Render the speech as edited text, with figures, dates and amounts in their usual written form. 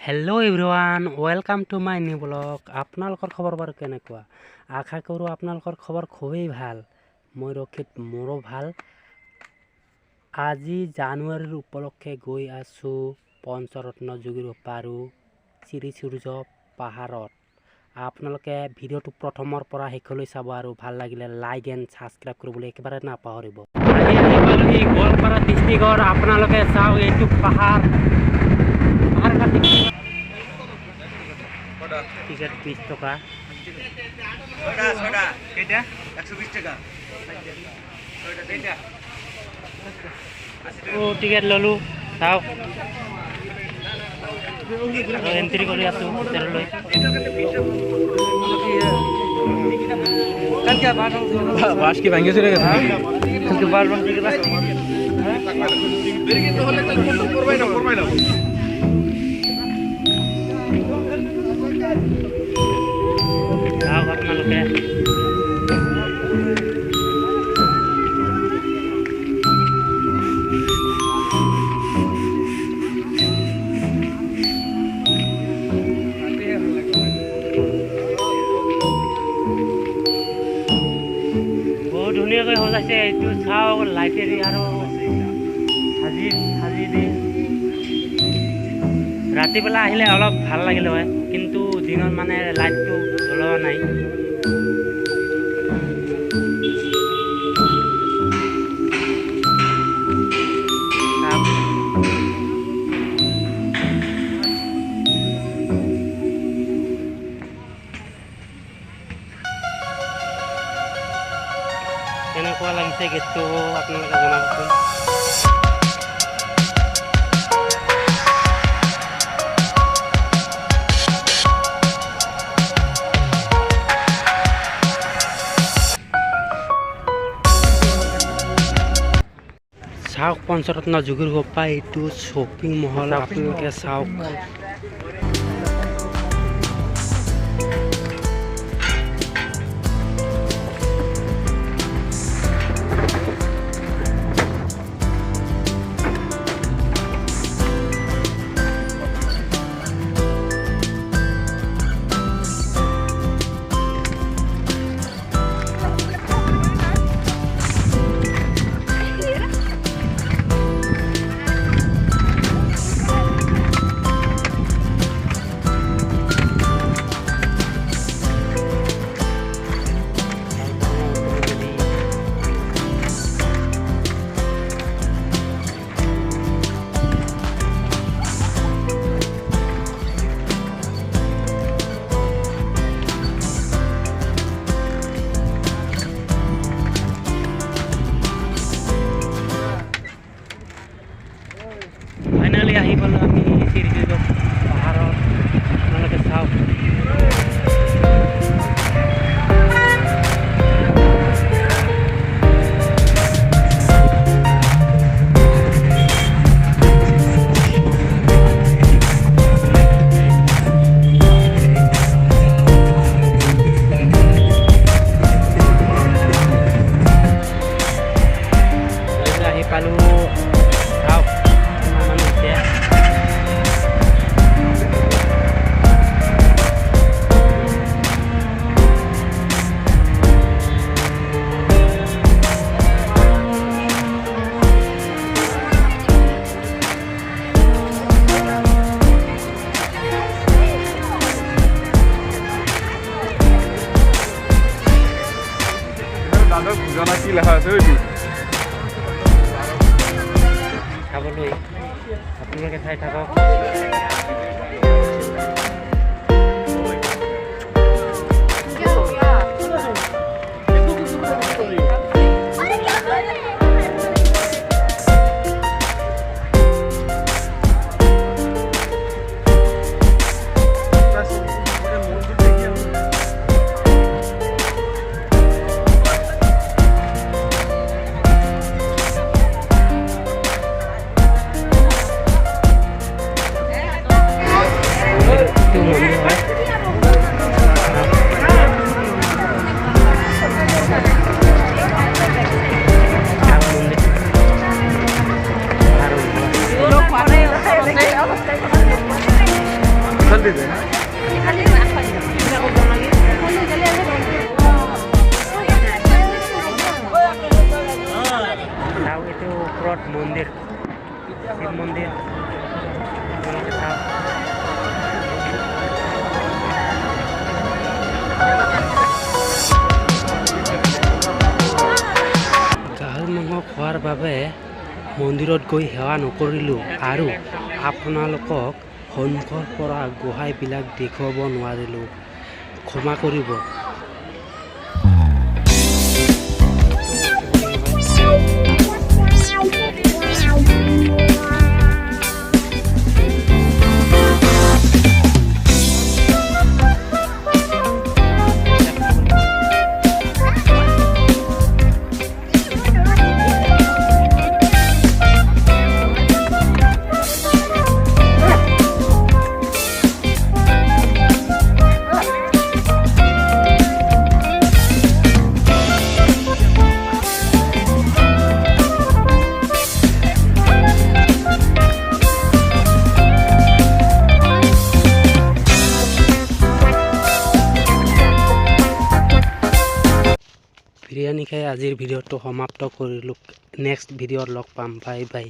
Hello' everyone welcome to my new blog. আপোনালোকৰ খবৰ বাৰু কেনেকুৱা? আশা কৰোঁ আপোনালোকৰ খবৰ খুবেই ভাল। মই ৰখিত, মোৰো ভাল। আজি জানুৱাৰীৰ উপলক্ষে গৈ আছোঁ পঞ্চৰত্ন যোগীৰ পাৰো শ্ৰী সূৰ্য পাহাৰত। আপোনালোকে ভিডিঅ'টো প্ৰথমৰ পৰা শেষলৈ চাব আৰু ভাল লাগিলে লাইক এণ্ড ছাবস্ক্ৰাইব কৰিবলৈ একেবাৰে নাপাহৰিব। আজি আহি পালোহি গোৱালপাৰা ডিষ্ট্ৰিক্টৰ। আপোনালোকে চাওক এইটো পাহাৰ টিকেট 20 টকা। টিকেট ললোঁ, চাওক এণ্ট্ৰি কৰি আছোঁ ভিতৰলৈ। বাস কি ভাঙি চলে গেছে চাওক আপোনালোকে বহুত ধুনীয়াকৈ সজাইছে। এইটো চাওক লাইটেৰি আৰু সাজি দি ৰাতিবেলা আহিলে অলপ ভাল লাগিলে হয়, কিন্তু দিনত মানে লাইটটো জ্বলোৱা নাই। কেনেকুৱা লাগিছে গেটটো আপোনালোকে জনাবচোন। চাওক পঞ্চৰত্ন যোগীৰ গোপা, এইটো শ্বপিং মহল। আপোনালোকে চাওক ফাইনেলি আহি পালোঁ আমি শ্ৰী সূৰ্য পাহাৰত। আপোনালোকে চাওক আহি পালোঁ। চাওক দাদা বুজা কি লেখা আছে ওইটো খাবলৈ আপোনালোকে চাই থাকক। দিছে না চাওক এইটো ওপৰত মন্দিৰ শিৱ মন্দিৰ চাওক গাহৰি মাংস খোৱাৰ বাবে মন্দিৰত গৈ সেৱা নকৰিলোঁ আৰু আপোনালোকক সন্মুখৰ পৰা গোহাঁইবিলাক দেখুৱাব নোৱাৰিলোঁ ক্ষমা কৰিব। বিৰিয়ানী খাই আজিৰ ভিডিঅ'টো সমাপ্ত কৰিলোঁ। নেক্সট ভিডিঅ'ত লগ পাম। Bye bye.